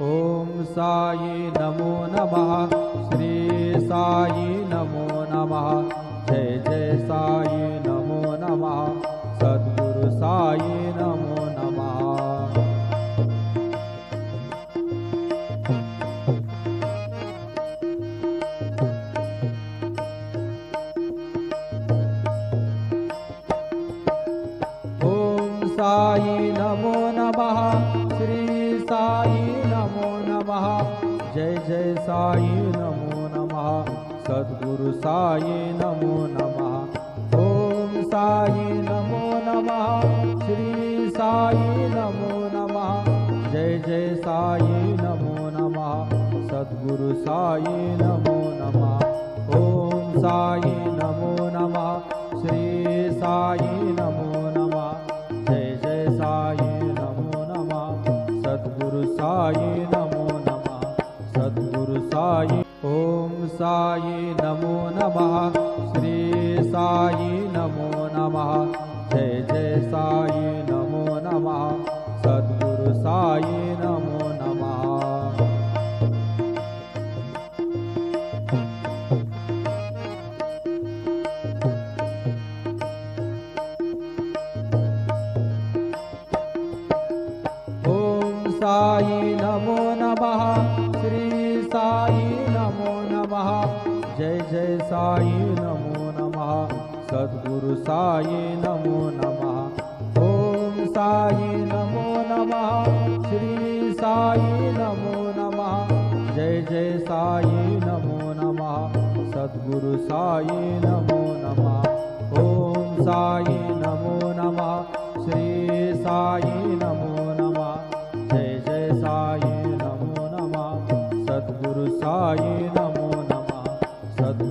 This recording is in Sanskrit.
ओम साई नमो नमः। श्री साई नमो नमः। जय जय साई नमो नमः। सद्गुरु साई नमो नमः। साई नमो नमः। श्री साई नमो नमः। जय जय साई नमो नमः। सद्गुरु साई नमो नमः। ओम साई नमो नमः। श्री साई नमो नमः। जय जय साई नमो नमः। सद्गुरु साई नमो नमः। ओम साई नमो नमः। श्री साई नमो नमः। जय जय साई नमो नमः। सद्गुरु साई नमो नमः। सद्गुरु साई। ओम साई नमो नमः। श्री साई नमो नमः। जय जय साई नमो नमः। सद्गुरु साई नमो नमः। साई नमो नमः। श्री साई नमो नमः। जय जय साई नमो नमः। सद्गुरु साई नमो नमः। ओम साई नमो नमः। श्री साई नमो नमः। जय जय साई नमो नमः। सद्गुरु साई नमो नमः। ओम साई नमो नमः। श्री साई नमो नमः। जय जय साई नमो नमः। सद्गुरु साई नमो